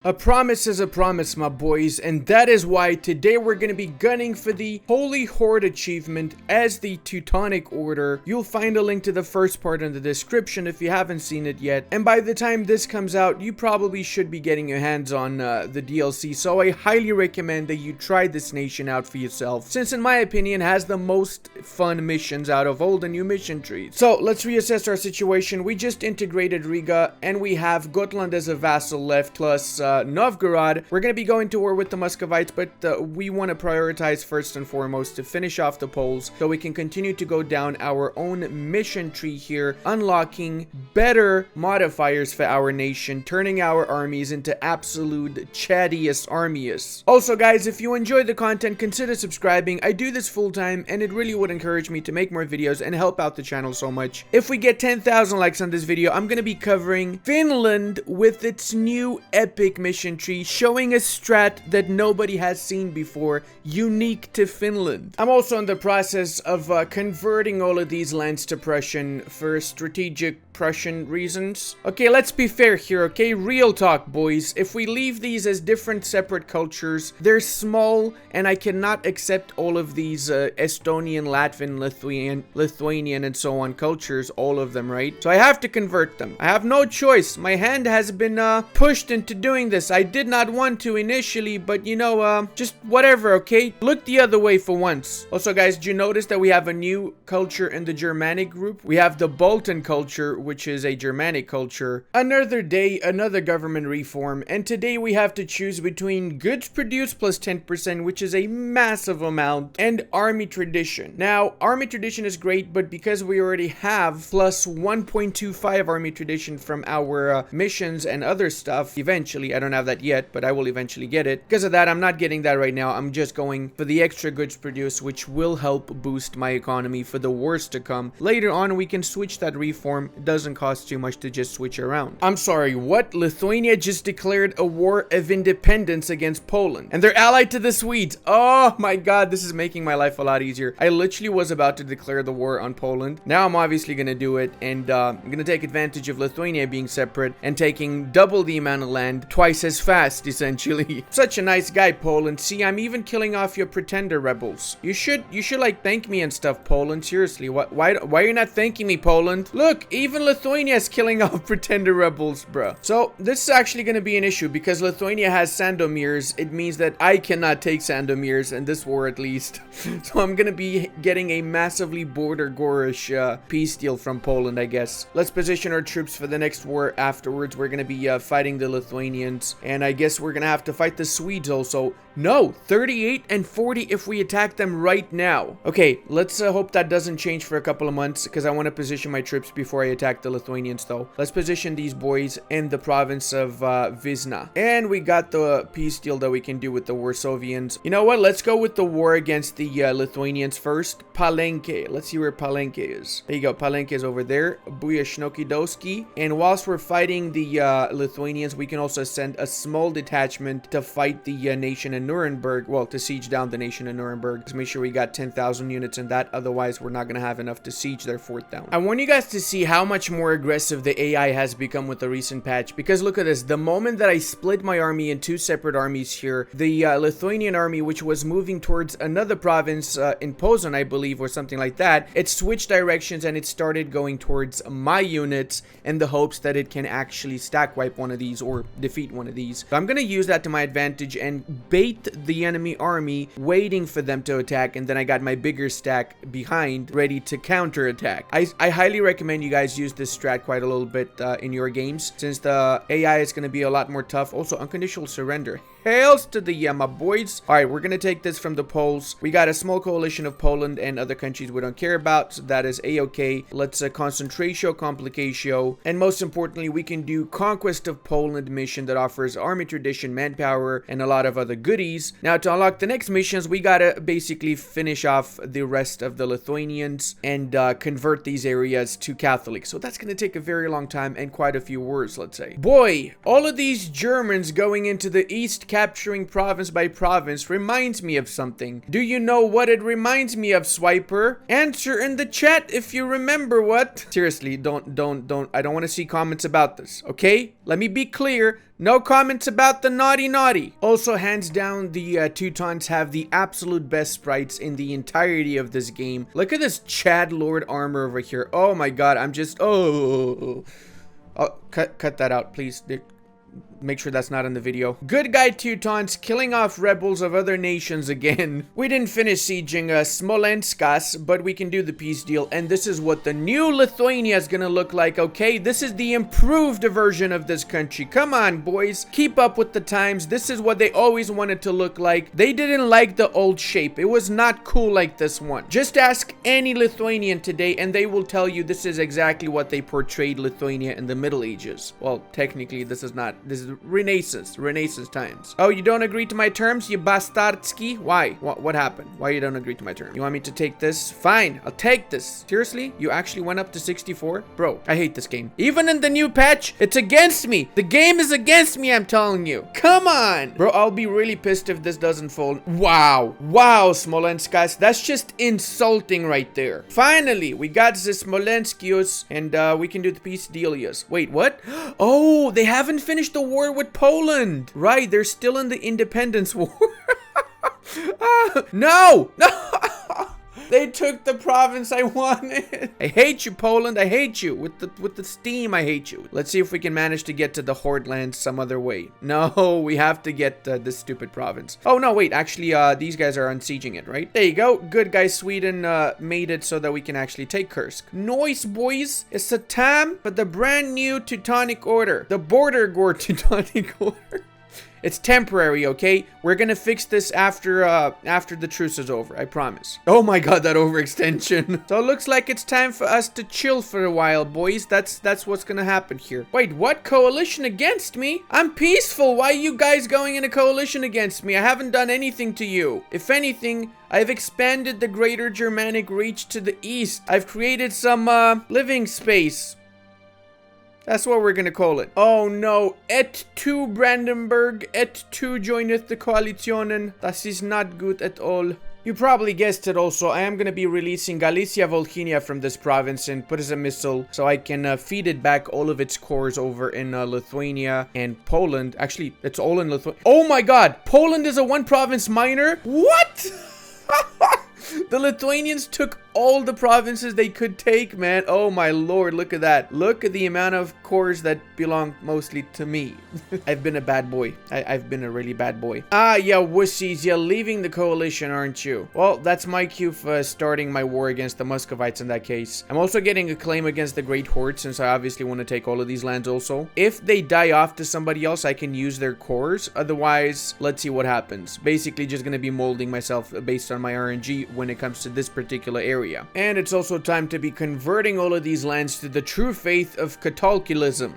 A promise is a promise, my boys, and that is why today we're going to be gunning for the Holy Horde achievement as the Teutonic Order. You'll find a link to the first part in the description if you haven't seen it yet, and by the time this comes out, you probably should be getting your hands on the DLC, so I highly recommend that you try this nation out for yourself, since in my opinion has the most fun missions out of all the new mission trees. So let's reassess our situation. We just integrated Riga, and we have Gotland as a vassal left, plus Novgorod. We're going to be going to war with the Muscovites, but we want to prioritize first and foremost to finish off the Poles so we can continue to go down our own mission tree here, unlocking better modifiers for our nation, turning our armies into absolute chattiest armies. Also guys, if you enjoy the content, consider subscribing. I do this full time and it really would encourage me to make more videos and help out the channel so much. If we get 10,000 likes on this video, I'm going to be covering Finland with its new epic mission tree, showing a strat that nobody has seen before, unique to Finland. I'm also in the process of converting all of these lands to Prussian for strategic Prussian reasons. Okay, let's be fair here, okay? Real talk, boys. If we leave these as different separate cultures, they're small, and I cannot accept all of these Estonian, Latvian, Lithuanian, and so on cultures, all of them, right? So I have to convert them. I have no choice. My hand has been pushed into doing this. I did not want to initially, but you know, just whatever, okay? Look the other way for once. Also, guys, do you notice that we have a new culture in the Germanic group? We have the Balkan culture, which is a Germanic culture. Another day, another government reform, and today we have to choose between goods produced plus 10%, which is a massive amount, and army tradition. Now, army tradition is great, but because we already have plus 1.25 army tradition from our missions and other stuff, eventually, I don't have that yet, but I will eventually get it. Because of that, I'm not getting that right now. I'm just going for the extra goods produced, which will help boost my economy for the wars to come. Later on, we can switch that reform. It doesn't cost too much to just switch around. I'm sorry, what? Lithuania just declared a war of independence against Poland, and they're allied to the Swedes. Oh my god, this is making my life a lot easier. I literally was about to declare the war on Poland. Now I'm obviously gonna do it, and I'm gonna take advantage of Lithuania being separate and taking double the amount of land twice as fast, essentially. Such a nice guy, Poland. See, I'm even killing off your pretender rebels. You should like thank me and stuff, Poland. Seriously, why are you not thanking me, Poland? Look, even Lithuania is killing off pretender rebels, bro. So this is actually going to be an issue because Lithuania has Sandomirs. It means that I cannot take Sandomirs in this war, at least. So I'm going to be getting a massively border gorish peace deal from Poland, I guess. Let's position our troops for the next war afterwards. We're going to be fighting the Lithuanians, and I guess we're going to have to fight the Swedes also. No, 38 and 40 if we attack them right now. Okay, let's hope that doesn't change for a couple of months, because I want to position my troops before I attack the Lithuanians, though. Let's position these boys in the province of Vizna. And we got the peace deal that we can do with the Warsavians. You know what? Let's go with the war against the Lithuanians first. Palenque. Let's see where Palenque is. There you go. Palenque is over there. Buyashnoki-doski. And whilst we're fighting the Lithuanians, we can also send a small detachment to fight the nation in Nuremberg. Well, to siege down the nation in Nuremberg. Let's make sure we got 10,000 units in that. Otherwise, we're not going to have enough to siege their fort down. I want you guys to see how much more aggressive the AI has become with the recent patch, because look at this. The moment that I split my army in two separate armies here, the Lithuanian army, which was moving towards another province in Posen, I believe, or something like that, it switched directions and it started going towards my units in the hopes that it can actually stack wipe one of these or defeat one of these. So I'm going to use that to my advantage and bait the enemy army, waiting for them to attack, and then I got my bigger stack behind ready to counter attack. I highly recommend you guys use this strat quite a little bit in your games, since the AI is going to be a lot more tough. Also, unconditional surrender. Hails to the my boys. All right, we're going to take this from the Poles. We got a small coalition of Poland and other countries we don't care about, so that is a-okay. Let's concentratio complicatio, and most importantly, we can do Conquest of Poland mission that offers army tradition, manpower, and a lot of other goodies. Now, to unlock the next missions, we gotta basically finish off the rest of the Lithuanians and convert these areas to Catholic. So that's gonna take a very long time and quite a few wars, let's say. Boy, all of these Germans going into the east, capturing province by province, reminds me of something. Do you know what it reminds me of, Swiper? Answer in the chat if you remember what. Seriously, don't. I don't want to see comments about this, okay? Let me be clear. No comments about the naughty. Also, hands down, the Teutons have the absolute best sprites in the entirety of this game. Look at this Chad Lord armor over here. Oh my god, I'm just... Oh, cut that out, please. Make sure that's not in the video. Good guy Teutons killing off rebels of other nations again. We didn't finish sieging Smolenskas, but we can do the peace deal. And this is what the new Lithuania is gonna look like, okay? This is the improved version of this country. Come on, boys. Keep up with the times. This is what they always wanted to look like. They didn't like the old shape. It was not cool like this one. Just ask any Lithuanian today and they will tell you this is exactly what they portrayed Lithuania in the Middle Ages. Well, technically, this is not. This is Renaissance times. Oh, you don't agree to my terms, you bastardsky? Why? What happened? Why you don't agree to my terms? You want me to take this? Fine, I'll take this. Seriously? You actually went up to 64? Bro, I hate this game. Even in the new patch, it's against me. The game is against me, I'm telling you. Come on. Bro, I'll be really pissed if this doesn't fold. Wow. Wow, Smolenskas. That's just insulting right there. Finally, we got the Smolenskios and we can do the peace dealias. Wait, what? Oh, they haven't finished the war with Poland. Right, they're still in the independence war. No! They took the province I wanted. I hate you, Poland. I hate you. With the steam, I hate you. Let's see if we can manage to get to the Horde lands some other way. No, we have to get this stupid province. Oh, no, wait. Actually, these guys are unsieging it, right? There you go. Good guy Sweden made it so that we can actually take Kursk. Nice, boys. It's a time for the brand new Teutonic Order. The Border Gore Teutonic Order. It's temporary, okay? We're gonna fix this after the truce is over, I promise. Oh my god, that overextension. So it looks like it's time for us to chill for a while, boys. That's what's gonna happen here. Wait, what? Coalition against me? I'm peaceful. Why are you guys going in a coalition against me? I haven't done anything to you. If anything, I've expanded the greater Germanic reach to the east. I've created some living space. That's what we're gonna call it. Oh no, et tu Brandenburg, et tu joineth the Koalitionen. That is not good at all. You probably guessed it also, I am gonna be releasing Galicia Volhynia from this province and put as a missile so I can feed it back all of its cores over in Lithuania and Poland. Actually, it's all in Lithuania. Oh my god, Poland is a one province minor? What? The Lithuanians took all the provinces they could take, man. Oh my lord, look at that. Look at the amount of cores that belong mostly to me. I've been a bad boy. I've been a really bad boy. Ah, yeah, wussies, you're leaving the coalition, aren't you? Well, that's my cue for starting my war against the Muscovites in that case. I'm also getting a claim against the Great Horde since I obviously want to take all of these lands also. If they die off to somebody else, I can use their cores. Otherwise, let's see what happens. Basically, just going to be molding myself based on my RNG when it comes to this particular area. And it's also time to be converting all of these lands to the true faith of Catholicism.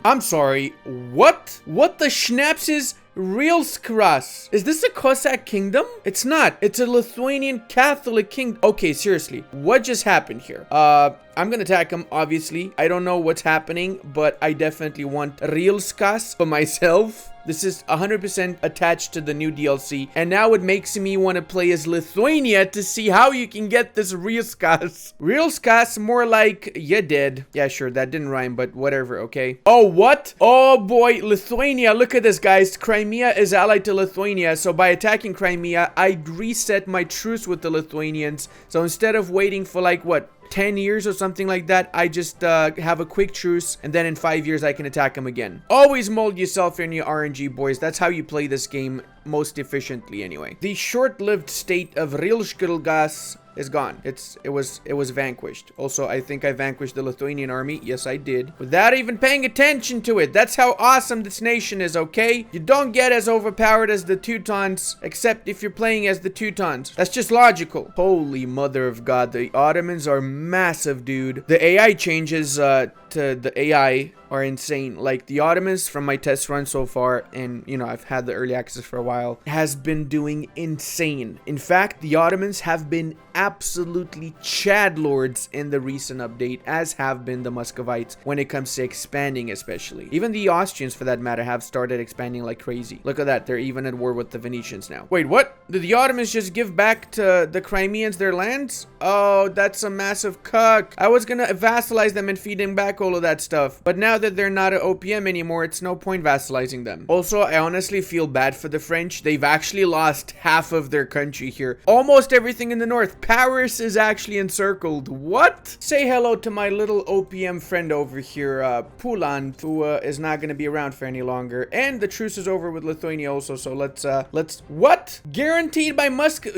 I'm sorry, what? What the schnapps is Rilskras? Is this a Cossack kingdom? It's not. It's a Lithuanian Catholic kingdom. Okay, seriously, what just happened here? I'm gonna attack him, obviously. I don't know what's happening, but I definitely want Rilskas for myself. This is 100% attached to the new DLC. And now it makes me want to play as Lithuania to see how you can get this Rilskas. Rilskas, more like you're dead. Yeah, sure, that didn't rhyme, but whatever, okay? Oh, what? Oh boy, Lithuania, look at this, guys. Crimea is allied to Lithuania, so by attacking Crimea, I reset my truce with the Lithuanians. So instead of waiting for like, what, 10 years or something like that, I just have a quick truce, and then in 5 years I can attack them again. Always mold yourself in your RNG, boys. That's how you play this game most efficiently anyway. The short-lived state of Rilskilgas is gone. It was vanquished. Also, I think I vanquished the Lithuanian army. Yes, I did. Without even paying attention to it. That's how awesome this nation is, okay? You don't get as overpowered as the Teutons, except if you're playing as the Teutons. That's just logical. Holy mother of God. The Ottomans are massive, dude. The AI changes to the AI are insane. Like the Ottomans from my test run so far, and you know, I've had the early access for a while, has been doing insane. In fact, the Ottomans have been absolutely Chad lords in the recent update, as have been the Muscovites when it comes to expanding, especially. Even the Austrians, for that matter, have started expanding like crazy. Look at that, they're even at war with the Venetians now. Wait, what? Did the Ottomans just give back to the Crimeans their lands? Oh, that's a massive cuck. I was gonna vassalize them and feed them back all of that stuff, but now now that they're not an OPM anymore, it's no point vassalizing them. Also, I honestly feel bad for the French. They've actually lost half of their country here. Almost everything in the north. Paris is actually encircled. What? Say hello to my little OPM friend over here, Poulan, who is not going to be around for any longer. And the truce is over with Lithuania also, so let's, what? Guaranteed by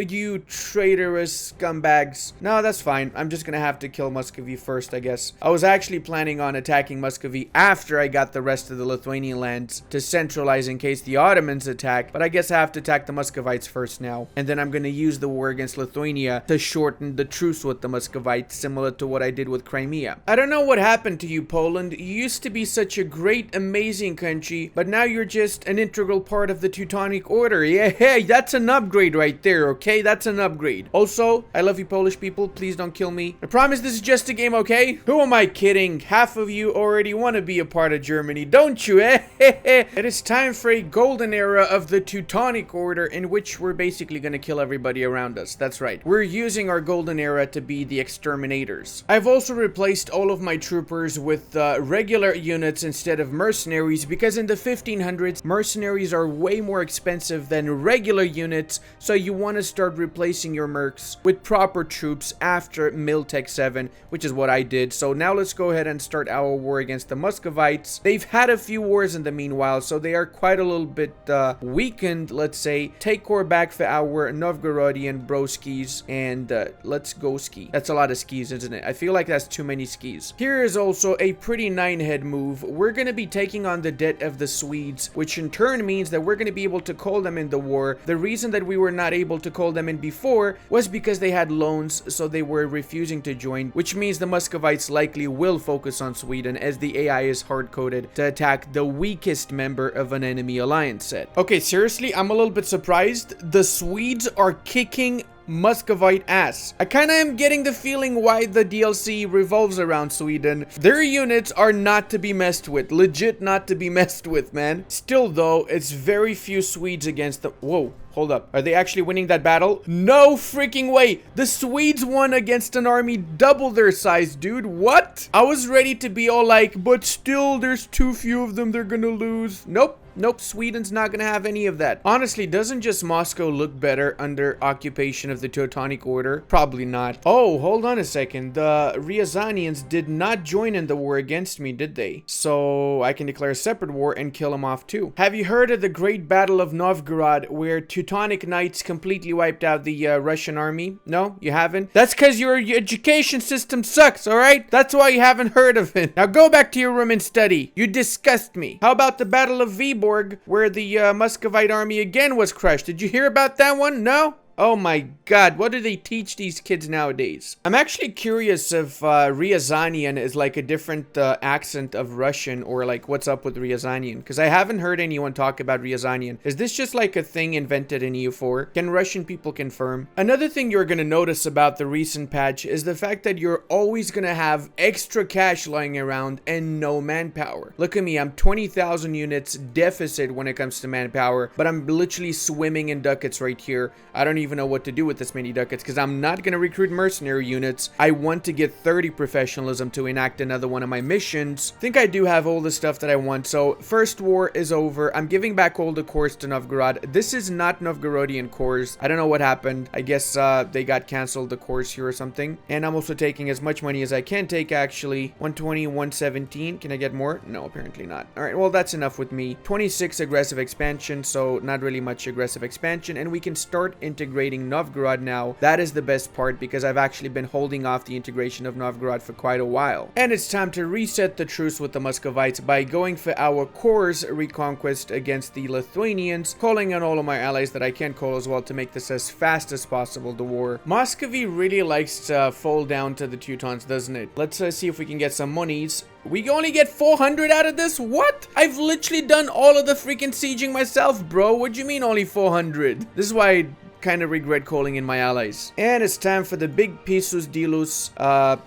you traitorous scumbags. No, that's fine. I'm just going to have to kill Muscovy first, I guess. I was actually planning on attacking Muscovy after I got the rest of the Lithuanian lands to centralize in case the Ottomans attack, but I guess I have to attack the Muscovites first now. And then I'm going to use the war against Lithuania to shorten the truce with the Muscovites, similar to what I did with Crimea. I don't know what happened to you, Poland. You used to be such a great, amazing country, but now you're just an integral part of the Teutonic Order. Yeah, hey, that's an upgrade right there, okay? That's an upgrade. Also, I love you Polish people. Please don't kill me. I promise this is just a game, okay? Who am I kidding? Half of you already want to be a part of Germany, don't you, eh? It is time for a golden era of the Teutonic Order in which we're basically going to kill everybody around us. That's right. We're using our golden era to be the exterminators. I've also replaced all of my troopers with regular units instead of mercenaries because in the 1500s, mercenaries are way more expensive than regular units, so you want to start replacing your mercs with proper troops after Miltech 7, which is what I did. So now let's go ahead and start our war against the Muscovites. They've had a few wars in the meanwhile, so they are quite a little bit weakened, let's say. Take core back for our Novgorodian broskis, and let's go ski. That's a lot of skis, isn't it? I feel like that's too many skis. Here is also a pretty nine-head move. We're going to be taking on the debt of the Swedes, which in turn means that we're going to be able to call them in the war. The reason that we were not able to call them in before was because they had loans, so they were refusing to join, which means the Muscovites likely will focus on Sweden as the AI is hard-coded to attack the weakest member of an enemy alliance set. Okay, seriously, I'm a little bit surprised. The Swedes are kicking Muscovite ass. I kinda am getting the feeling why the DLC revolves around Sweden. Their units are not to be messed with. Legit not to be messed with, man. Still though, it's very few Swedes against them. Whoa. Hold up. Are they actually winning that battle? No freaking way. The Swedes won against an army double their size, dude. What? I was ready to be all like, but still, there's too few of them. They're gonna lose. Nope. Nope, Sweden's not gonna have any of that. Honestly, doesn't just Moscow look better under occupation of the Teutonic Order? Probably not. Oh, hold on a second. The Ryazanians did not join in the war against me, did they? So I can declare a separate war and kill them off too. Have you heard of the Great Battle of Novgorod, where Teutonic Knights completely wiped out the Russian army? No, you haven't? That's because your education system sucks, alright? That's why you haven't heard of it. Now go back to your room and study. You disgust me. How about the Battle of Viborg, where the Muscovite army again was crushed? Did you hear about that one? No? Oh my god, what do they teach these kids nowadays? I'm actually curious if Ryazanian is like a different accent of Russian, or like what's up with Ryazanian, because I haven't heard anyone talk about Ryazanian. Is this just like a thing invented in EU4? Can Russian people confirm? Another thing you're going to notice about the recent patch is the fact that you're always going to have extra cash lying around and no manpower. Look at me, I'm 20,000 units deficit when it comes to manpower, but I'm literally swimming in ducats right here. I don't even know what to do with this many ducats because I'm not going to recruit mercenary units. I want to get 30 professionalism to enact another one of my missions. I think I do have all the stuff that I want. So first war is over. I'm giving back all the cores to Novgorod. This is not Novgorodian cores. I don't know what happened. I guess they got canceled, the cores here or something. And I'm also taking as much money as I can take, actually. 120, 117. Can I get more? No, apparently not. All right, well, that's enough with me. 26 aggressive expansion, so not really much aggressive expansion. And we can start integrating Novgorod now. That is the best part because I've actually been holding off the integration of Novgorod for quite a while. And it's time to reset the truce with the Muscovites by going for our cores reconquest against the Lithuanians, calling on all of my allies that I can call as well to make this as fast as possible, the war. Muscovy really likes to fall down to the Teutons, doesn't it? Let's see if we can get some monies. We only get 400 out of this? What? I've literally done all of the freaking sieging myself, bro. What do you mean only 400? This is why kind of regret calling in my allies. And it's time for the big pesos dealus.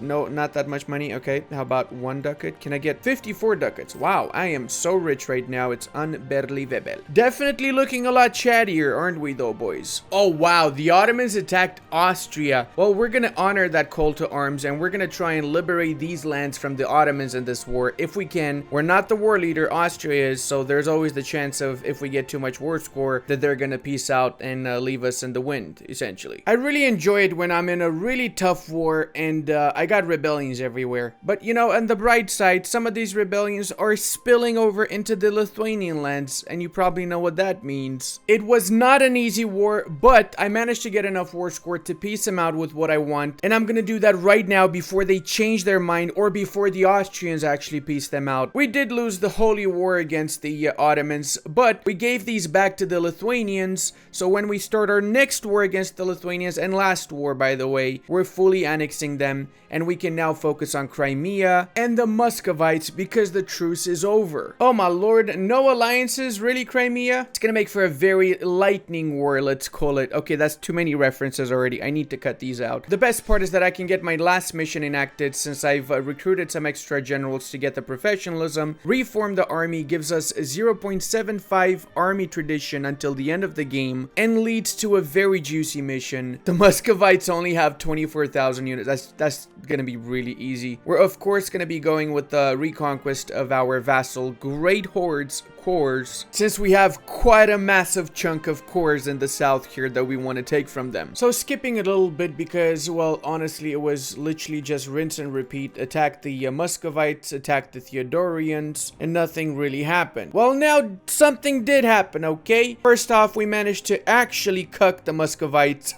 No, not that much money. Okay, how about 1 ducat? Can I get 54 ducats? Wow, I am so rich right now. It's unbelievable. Definitely looking a lot chattier, aren't we though, boys? Oh, wow, the Ottomans attacked Austria. Well, we're gonna honor that call to arms, and we're gonna try and liberate these lands from the Ottomans in this war if we can. We're not the war leader, Austria is, so there's always the chance of, if we get too much war score, that they're gonna peace out and leave us in the wind, essentially. I really enjoy it when I'm in a really tough war and I got rebellions everywhere. But you know, on the bright side, some of these rebellions are spilling over into the Lithuanian lands, and you probably know what that means. It was not an easy war, but I managed to get enough war score to peace them out with what I want, and I'm gonna do that right now before they change their mind or before the Austrians actually peace them out. We did lose the Holy War against the Ottomans, but we gave these back to the Lithuanians, so when we start our next war against the Lithuanians, and last war by the way, we're fully annexing them, and we can now focus on Crimea and the Muscovites because the truce is over. Oh my lord, no alliances? Really, Crimea? It's gonna make for a very lightning war, let's call it. Okay, that's too many references already. I need to cut these out. The best part is that I can get my last mission enacted since I've recruited some extra generals to get the professionalism. Reform the army gives us 0.75 army tradition until the end of the game and leads to a very juicy mission. The Muscovites only have 24,000 units. That's gonna be really easy. We're of course gonna be going with the reconquest of our vassal Great Hordes cores, since we have quite a massive chunk of cores in the south here that we want to take from them. So skipping a little bit because, well, honestly, it was literally just rinse and repeat. Attack the Muscovites, attack the Theodorians, and nothing really happened. Well, now something did happen, okay? First off, we managed to actually cuck the Muscovites.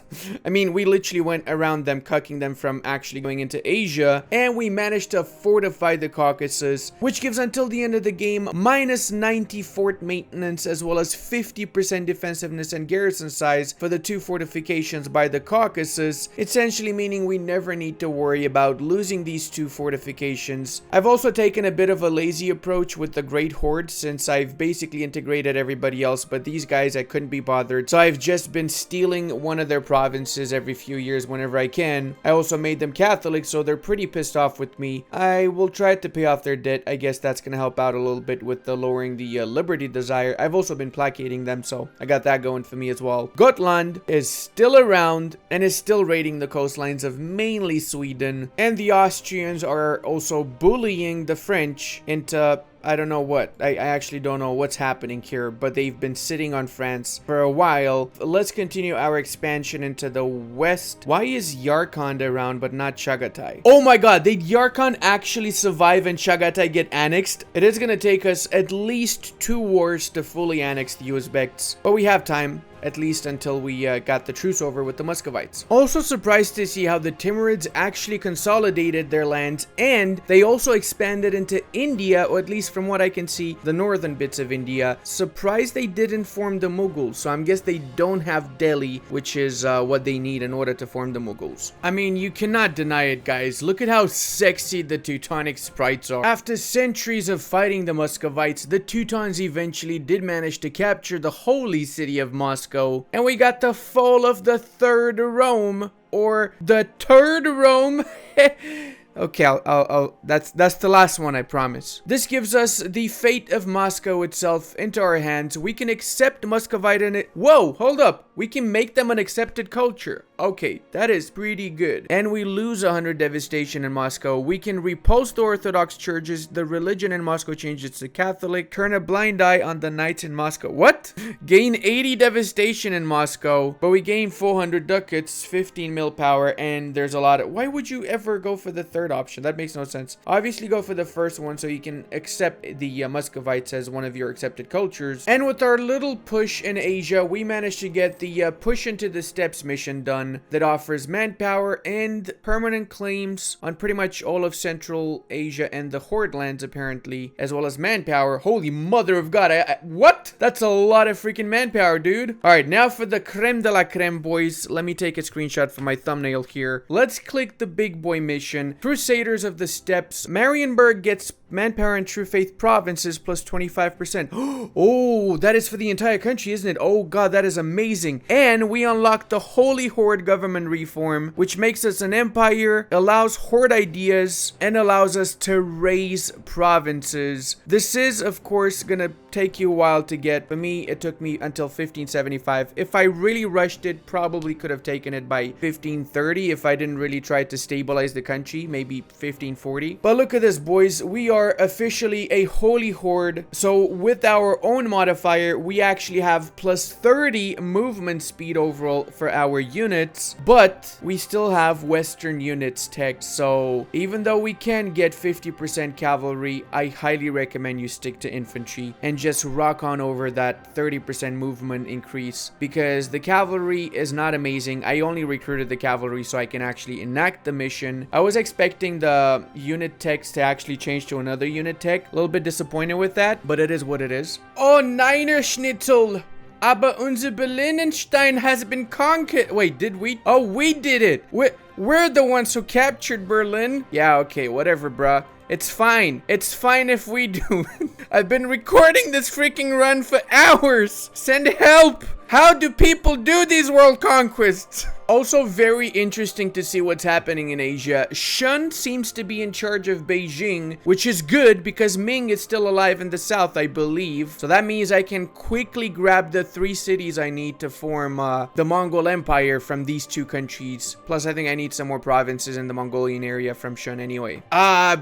I mean, we literally went around them, cucking them from actually going into Asia, and we managed to fortify the Caucasus, which gives until the end of the game minus 90 fort maintenance as well as 50% defensiveness and garrison size for the 2 fortifications by the Caucasus, essentially meaning we never need to worry about losing these 2 fortifications. I've also taken a bit of a lazy approach with the Great Horde since I've basically integrated everybody else, but these guys I couldn't be bothered, so I've just been stealing one of their provinces every few years whenever I can. I also made them Catholic, so they're pretty pissed off with me. I will try to pay off their debt. I guess that's gonna help out a little bit with the lowering the liberty desire. I've also been placating them, so I got that going for me as well. Gotland is still around and is still raiding the coastlines of mainly Sweden, and the Austrians are also bullying the French into I don't know what. I actually don't know what's happening here, but they've been sitting on France for a while. Let's continue our expansion into the west. Why is Yarkand around but not Chagatai? Oh my god, did Yarkand actually survive and Chagatai get annexed? It is gonna take us at least 2 wars to fully annex the Uzbeks, but we have time. At least until we got the truce over with the Muscovites. Also surprised to see how the Timurids actually consolidated their lands, and they also expanded into India, or at least from what I can see, the northern bits of India. Surprised they didn't form the Mughals, so I'm guess they don't have Delhi, which is what they need in order to form the Mughals. I mean, you cannot deny it, guys. Look at how sexy the Teutonic sprites are. After centuries of fighting the Muscovites, the Teutons eventually did manage to capture the holy city of Moscow, and we got the fall of the Third Rome, or the Turd Rome. Okay, that's the last one, I promise. This gives us the fate of Moscow itself into our hands. We can accept Muscovite in it. Whoa, hold up. We can make them an accepted culture. Okay, that is pretty good. And we lose 100 devastation in Moscow. We can repulse the Orthodox churches. The religion in Moscow changes to Catholic. Turn a blind eye on the knights in Moscow. What? Gain 80 devastation in Moscow, but we gain 400 ducats, 15 mil power, and there's a lot of... Why would you ever go for the third option? That makes no sense. Obviously go for the first one so you can accept the Muscovites as one of your accepted cultures. And with our little push in Asia, we managed to get the push into the steppes mission done that offers manpower and permanent claims on pretty much all of Central Asia and the Horde lands apparently, as well as manpower. Holy mother of god, what? That's a lot of freaking manpower, dude. Alright, now for the creme de la creme, boys. Let me take a screenshot for my thumbnail here. Let's click the big boy mission. Crusaders of the Steppes. Marienburg gets manpower and true faith provinces plus 25%. Oh, that is for the entire country, isn't it? Oh god, that is amazing. And we unlocked the Holy Horde government reform, which makes us an empire, allows horde ideas, and allows us to raise provinces. This is, of course, gonna take you a while to get. For me, it took me until 1575. If I really rushed it, probably could have taken it by 1530 if I didn't really try to stabilize the country, maybe 1540. But look at this, boys. We are officially a holy horde. So with our own modifier, we actually have plus 30 movement speed overall for our units, but we still have Western units tech. So even though we can get 50% cavalry, I highly recommend you stick to infantry and just rock on over that 30% movement increase, because the cavalry is not amazing. I only recruited the cavalry so I can actually enact the mission. I was expecting the unit techs to actually change to another unit tech. A little bit disappointed with that, but it is what it is. Oh, Niner Schnitzel! Aber unser Berlinenstein has been conquered. Wait, did we? Oh, we did it. We're the ones who captured Berlin. Yeah, okay, whatever, bruh. It's fine. It's fine if we do. I've been recording this freaking run for hours. Send help. How do people do these world conquests? Also very interesting to see what's happening in Asia. Shun seems to be in charge of Beijing, which is good because Ming is still alive in the south, I believe. So that means I can quickly grab the 3 cities I need to form the Mongol Empire from these 2 countries. Plus, I think I need some more provinces in the Mongolian area from Shun anyway.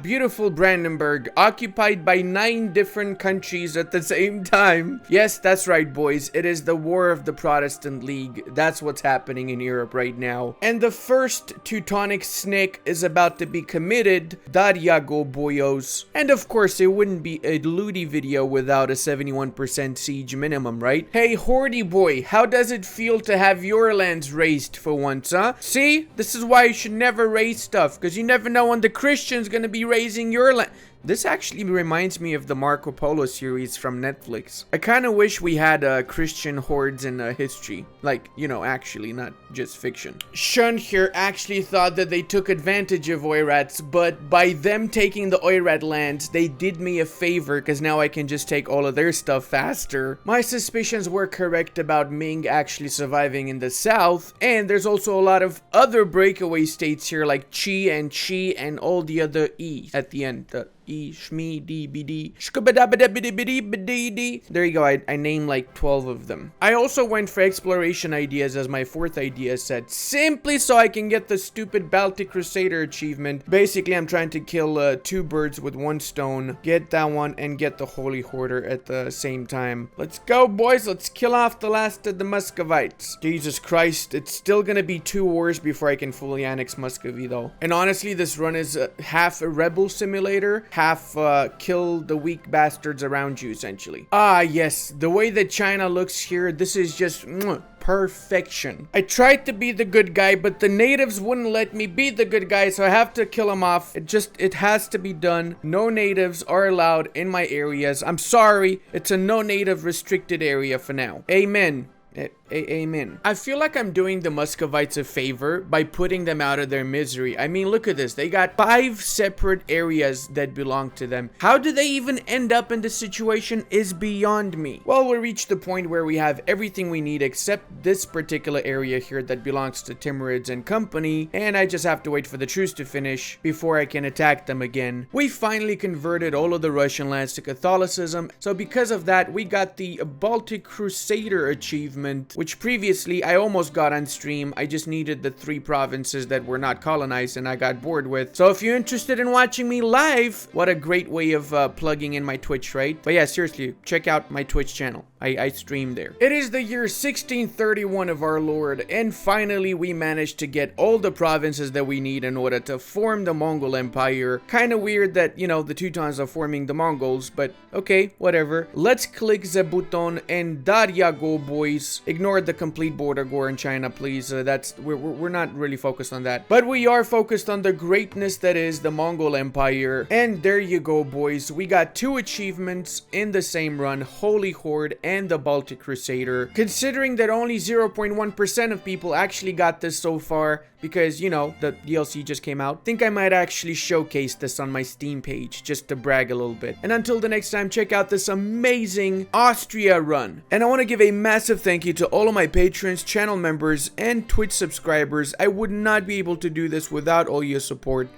Beautiful Brandenburg, occupied by 9 different countries at the same time. Yes, that's right, boys. It is the War of the Protestant League. That's what's happening in Europe right now. And the first Teutonic snake is about to be committed. Dorado boyos. And of course, it wouldn't be a Ludi video without a 71% siege minimum, right? Hey, Hordy boy, how does it feel to have your lands raised for once, huh? See? This is why you should never raise stuff, because you never know when the Christian's gonna be raising your land. This actually reminds me of the Marco Polo series from Netflix. I kind of wish we had Christian hordes in history. Like, you know, actually, not just fiction. Shun here actually thought that they took advantage of Oirats, but by them taking the Oirat lands, they did me a favor because now I can just take all of their stuff faster. My suspicions were correct about Ming actually surviving in the south, and there's also a lot of other breakaway states here like Qi and all the other E at the end. E, Shmi, D, B, D, there you go, I named like 12 of them. I also went for exploration ideas as my 4th idea set, simply so I can get the stupid Baltic Crusader achievement. Basically, I'm trying to kill 2 birds with 1 stone, get that one, and get the Holy Hoarder at the same time. Let's go, boys, let's kill off the last of the Muscovites. Jesus Christ, it's still gonna be 2 wars before I can fully annex Muscovy, though. And honestly, this run is half a rebel simulator, half kill the weak bastards around you, essentially. Ah, yes, the way that China looks here, this is just perfection. I tried to be the good guy, but the natives wouldn't let me be the good guy, so I have to kill them off. It has to be done. No natives are allowed in my areas. I'm sorry, it's a no native restricted area for now. Amen. Amen. I feel like I'm doing the Muscovites a favor by putting them out of their misery. I mean, look at this. They got 5 separate areas that belong to them. How do they even end up in this situation is beyond me. Well, we reached the point where we have everything we need except this particular area here that belongs to Timurids and company, and I just have to wait for the truce to finish before I can attack them again. We finally converted all of the Russian lands to Catholicism, so because of that, we got the Baltic Crusader achievement, which previously I almost got on stream. I just needed the 3 provinces that were not colonized and I got bored with. So if you're interested in watching me live, what a great way of plugging in my Twitch, right? But yeah, seriously, check out my Twitch channel. I stream there. It is the year 1631 of our Lord, and finally we managed to get all the provinces that we need in order to form the Mongol Empire. Kind of weird that, you know, the Teutons are forming the Mongols, but okay, whatever. Let's click the button and Darya go, boys. Ignore the complete border war in China, please. We're not really focused on that. But we are focused on the greatness that is the Mongol Empire. And there you go, boys. We got 2 achievements in the same run, Holy Horde and the Baltic Crusader. Considering that only 0.1% of people actually got this so far, because, you know, the DLC just came out. Think I might actually showcase this on my Steam page just to brag a little bit. And until the next time, check out this amazing Austria run. And I want to give a massive thank you to all of my patrons, channel members, and Twitch subscribers. I would not be able to do this without all your support.